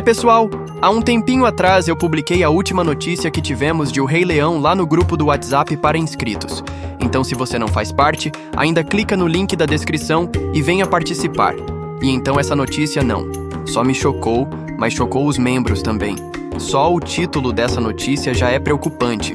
Pessoal, há um tempinho atrás eu publiquei a última notícia que tivemos de O Rei Leão lá no grupo do WhatsApp para inscritos. Então, se você não faz parte, ainda clica no link da descrição e venha participar. E então essa notícia não só me chocou, mas chocou os membros também. Só o título dessa notícia já é preocupante.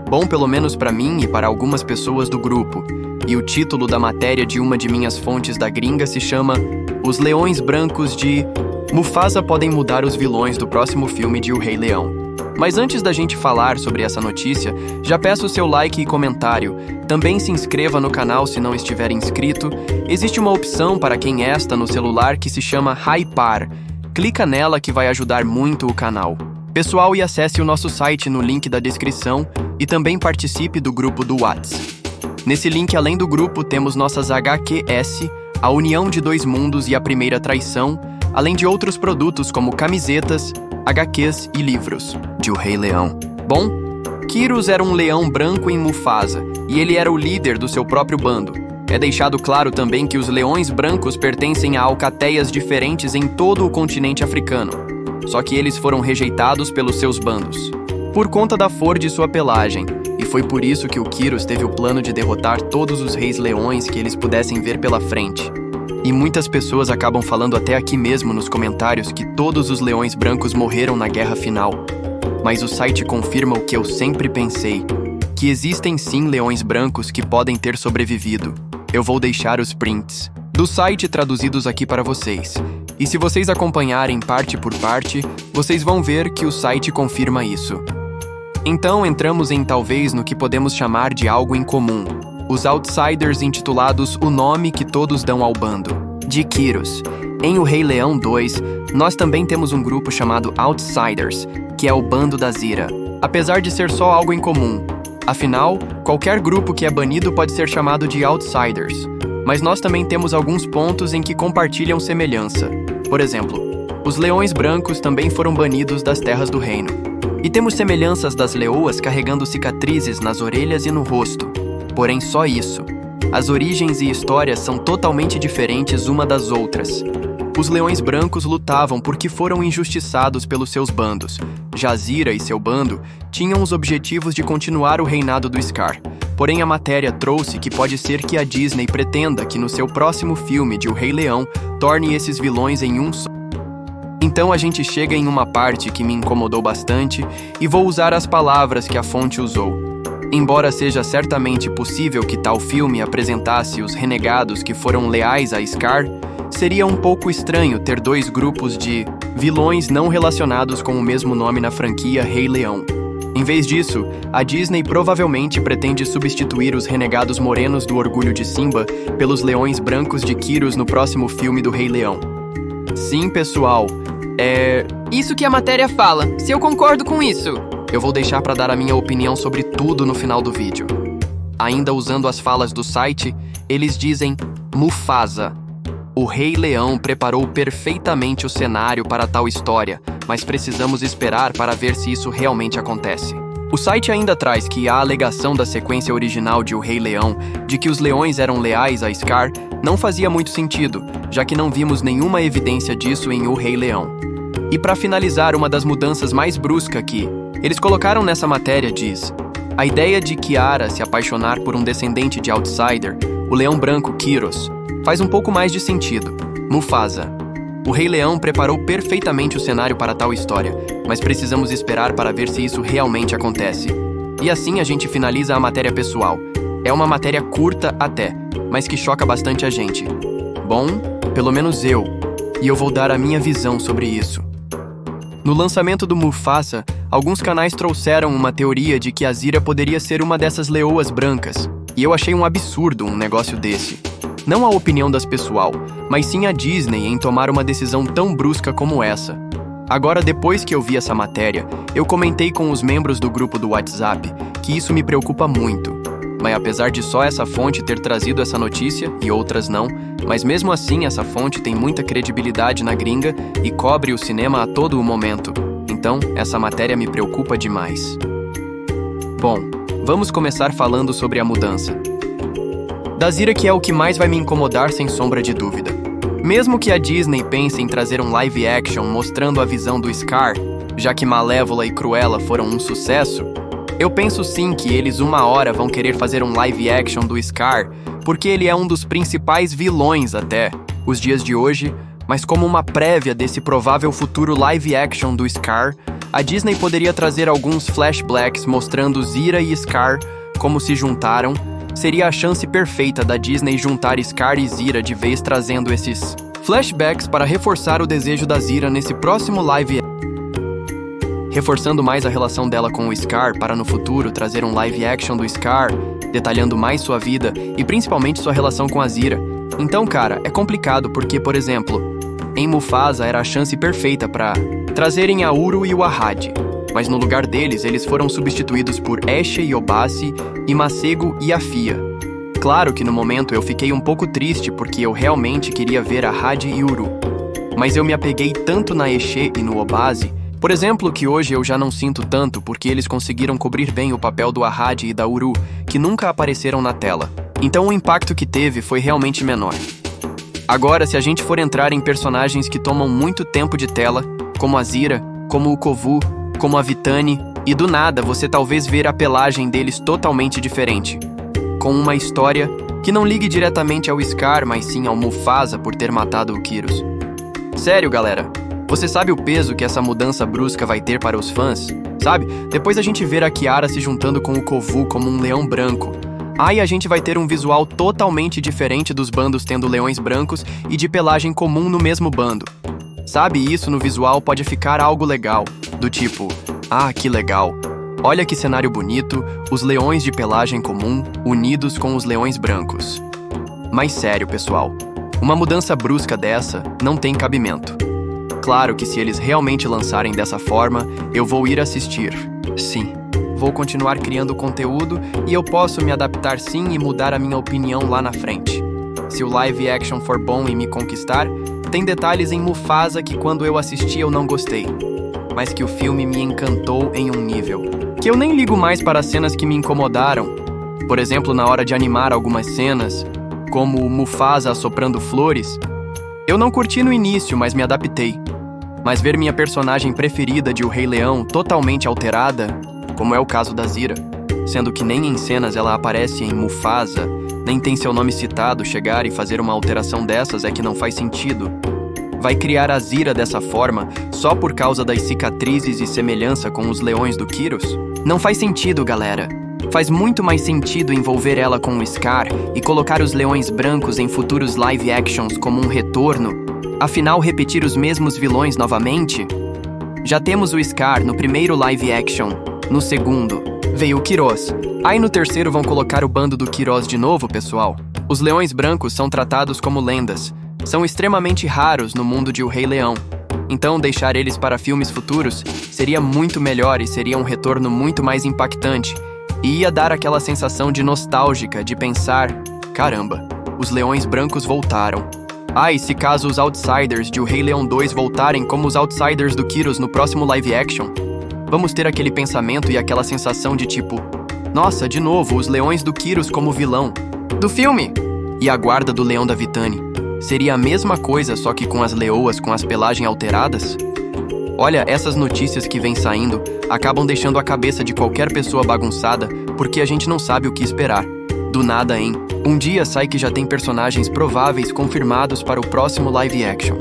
Bom, pelo menos para mim e para algumas pessoas do grupo. E o título da matéria de uma de minhas fontes da gringa se chama Os Leões Brancos de Mufasa podem mudar os vilões do próximo filme de O Rei Leão. Mas antes da gente falar sobre essa notícia, já peço o seu like e comentário. Também se inscreva no canal se não estiver inscrito. Existe uma opção para quem está no celular que se chama Hypar. Clica nela que vai ajudar muito o canal. Pessoal, e acesse o nosso site no link da descrição e também participe do grupo do WhatsApp. Nesse link, além do grupo, temos nossas HQS, A União de Dois Mundos e A Primeira Traição, além de outros produtos como camisetas, HQs e livros de O Rei Leão. Bom, Kyros era um leão branco em Mufasa, e ele era o líder do seu próprio bando. É deixado claro também que os leões brancos pertencem a alcateias diferentes em todo o continente africano, só que eles foram rejeitados pelos seus bandos, por conta da cor de sua pelagem, e foi por isso que o Kyros teve o plano de derrotar todos os reis leões que eles pudessem ver pela frente. E muitas pessoas acabam falando até aqui mesmo nos comentários que todos os leões brancos morreram na guerra final. Mas o site confirma o que eu sempre pensei, que existem sim leões brancos que podem ter sobrevivido. Eu vou deixar os prints do site traduzidos aqui para vocês. E se vocês acompanharem parte por parte, vocês vão ver que o site confirma isso. Então entramos em talvez no que podemos chamar de algo em comum. Os Outsiders, intitulados O Nome que Todos Dão ao Bando, de Kyros. Em O Rei Leão 2, nós também temos um grupo chamado Outsiders, que é o Bando da Zira, apesar de ser só algo em comum. Afinal, qualquer grupo que é banido pode ser chamado de Outsiders, mas nós também temos alguns pontos em que compartilham semelhança. Por exemplo, os leões brancos também foram banidos das terras do reino. E temos semelhanças das leoas carregando cicatrizes nas orelhas e no rosto. Porém, só isso. As origens e histórias são totalmente diferentes uma das outras. Os leões brancos lutavam porque foram injustiçados pelos seus bandos. Já Zira e seu bando tinham os objetivos de continuar o reinado do Scar. Porém, a matéria trouxe que pode ser que a Disney pretenda que no seu próximo filme de O Rei Leão torne esses vilões em um só. Então a gente chega em uma parte que me incomodou bastante e vou usar as palavras que a fonte usou. Embora seja certamente possível que tal filme apresentasse os renegados que foram leais a Scar, seria um pouco estranho ter dois grupos de vilões não relacionados com o mesmo nome na franquia Rei Leão. Em vez disso, a Disney provavelmente pretende substituir os renegados morenos do orgulho de Simba pelos leões brancos de Kyros no próximo filme do Rei Leão. Sim, pessoal, Isso que a matéria fala, se eu concordo com isso. Eu vou deixar para dar a minha opinião sobre tudo no final do vídeo. Ainda usando as falas do site, eles dizem Mufasa. O Rei Leão preparou perfeitamente o cenário para tal história, mas precisamos esperar para ver se isso realmente acontece. O site ainda traz que a alegação da sequência original de O Rei Leão, de que os leões eram leais a Scar, não fazia muito sentido, já que não vimos nenhuma evidência disso em O Rei Leão. E para finalizar, uma das mudanças mais bruscas que eles colocaram nessa matéria diz: a ideia de Kiara se apaixonar por um descendente de Outsider, o leão branco Kyros, faz um pouco mais de sentido. Mufasa. O Rei Leão preparou perfeitamente o cenário para tal história, mas precisamos esperar para ver se isso realmente acontece. E assim a gente finaliza a matéria pessoal. É uma matéria curta até, mas que choca bastante a gente. Bom, pelo menos eu. E eu vou dar a minha visão sobre isso. No lançamento do Mufasa, alguns canais trouxeram uma teoria de que a Zira poderia ser uma dessas leoas brancas, e eu achei um absurdo um negócio desse. Não a opinião das pessoal, mas sim a Disney em tomar uma decisão tão brusca como essa. Agora, depois que eu vi essa matéria, eu comentei com os membros do grupo do WhatsApp que isso me preocupa muito. Mas apesar de só essa fonte ter trazido essa notícia, e outras não, mas mesmo assim essa fonte tem muita credibilidade na gringa e cobre o cinema a todo o momento. Então, essa matéria me preocupa demais. Bom, vamos começar falando sobre a mudança. Da Zira, que é o que mais vai me incomodar sem sombra de dúvida. Mesmo que a Disney pense em trazer um live action mostrando a visão do Scar, já que Malévola e Cruella foram um sucesso, eu penso sim que eles uma hora vão querer fazer um live action do Scar, porque ele é um dos principais vilões até os dias de hoje, mas como uma prévia desse provável futuro live action do Scar, a Disney poderia trazer alguns flashbacks mostrando Zira e Scar como se juntaram. Seria a chance perfeita da Disney juntar Scar e Zira de vez, trazendo esses flashbacks para reforçar o desejo da Zira nesse próximo live reforçando mais a relação dela com o Scar para no futuro trazer um live action do Scar, detalhando mais sua vida e principalmente sua relação com a Zira. Então, cara, é complicado porque, por exemplo, em Mufasa era a chance perfeita para trazerem a Uru e o Ahad, mas no lugar deles, eles foram substituídos por Eshe e Obasi, e Masego e Afia. Claro que no momento eu fiquei um pouco triste porque eu realmente queria ver Ahad e Uru, mas eu me apeguei tanto na Eshe e no Obasi, por exemplo, que hoje eu já não sinto tanto porque eles conseguiram cobrir bem o papel do Ahad e da Uru, que nunca apareceram na tela. Então o impacto que teve foi realmente menor. Agora, se a gente for entrar em personagens que tomam muito tempo de tela, como a Zira, como o Kovu, como a Vitani, e do nada você talvez ver a pelagem deles totalmente diferente, com uma história que não ligue diretamente ao Scar, mas sim ao Mufasa por ter matado o Kyros. Sério, galera, você sabe o peso que essa mudança brusca vai ter para os fãs? Sabe? Depois a gente ver a Kiara se juntando com o Kovu como um leão branco. Aí a gente vai ter um visual totalmente diferente dos bandos tendo leões brancos e de pelagem comum no mesmo bando. Sabe, isso no visual pode ficar algo legal, do tipo, ah, que legal, olha que cenário bonito, os leões de pelagem comum unidos com os leões brancos. Mas sério, pessoal, uma mudança brusca dessa não tem cabimento. Claro que se eles realmente lançarem dessa forma, eu vou ir assistir. Sim, vou continuar criando conteúdo e eu posso me adaptar sim e mudar a minha opinião lá na frente. Se o live action for bom e me conquistar, tem detalhes em Mufasa que quando eu assisti eu não gostei, mas que o filme me encantou em um nível que eu nem ligo mais para as cenas que me incomodaram. Por exemplo, na hora de animar algumas cenas, como o Mufasa assoprando flores, eu não curti no início, mas me adaptei. Mas ver minha personagem preferida de O Rei Leão totalmente alterada, como é o caso da Zira, sendo que nem em cenas ela aparece em Mufasa, nem tem seu nome citado, chegar e fazer uma alteração dessas é que não faz sentido. Vai criar a Zira dessa forma só por causa das cicatrizes e semelhança com os leões do Kyros? Não faz sentido, galera. Faz muito mais sentido envolver ela com o Scar e colocar os leões brancos em futuros live actions como um retorno. Afinal, repetir os mesmos vilões novamente? Já temos o Scar no primeiro live action, no segundo veio o Kyros. Aí no terceiro vão colocar o bando do Kyros de novo, pessoal. Os leões brancos são tratados como lendas. São extremamente raros no mundo de O Rei Leão. Então deixar eles para filmes futuros seria muito melhor e seria um retorno muito mais impactante. E ia dar aquela sensação de nostálgica de pensar, caramba, os leões brancos voltaram. Ah, e se caso os Outsiders de O Rei Leão 2 voltarem como os Outsiders do Kyros no próximo live action, vamos ter aquele pensamento e aquela sensação de tipo, nossa, de novo, os leões do Kyros como vilão do filme! E a guarda do leão da Vitani seria a mesma coisa, só que com as leoas com as pelagens alteradas? Olha, essas notícias que vêm saindo acabam deixando a cabeça de qualquer pessoa bagunçada porque a gente não sabe o que esperar. Do nada, hein? Um dia sai que já tem personagens prováveis confirmados para o próximo live action.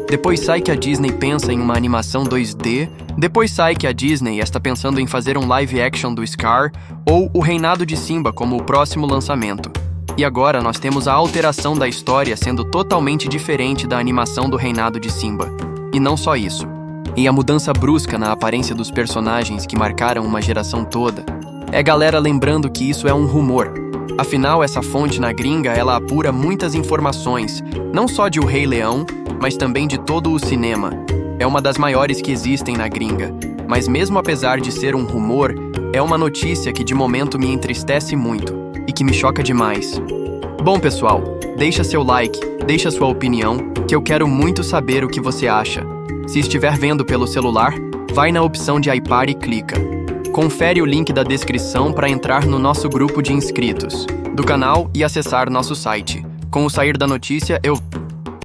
Depois sai que a Disney pensa em uma animação 2D. Depois sai que a Disney está pensando em fazer um live action do Scar ou o Reinado de Simba como o próximo lançamento. E agora nós temos a alteração da história sendo totalmente diferente da animação do Reinado de Simba. E não só isso. E a mudança brusca na aparência dos personagens que marcaram uma geração toda. É galera lembrando que isso é um rumor. Afinal, essa fonte na gringa, ela apura muitas informações, não só de O Rei Leão, mas também de todo o cinema. É uma das maiores que existem na gringa. Mas mesmo apesar de ser um rumor, é uma notícia que de momento me entristece muito e que me choca demais. Bom, pessoal, deixa seu like, deixa sua opinião, que eu quero muito saber o que você acha. Se estiver vendo pelo celular, vai na opção de iPad e clica. Confere o link da descrição para entrar no nosso grupo de inscritos do canal e acessar nosso site. Com o sair da notícia, eu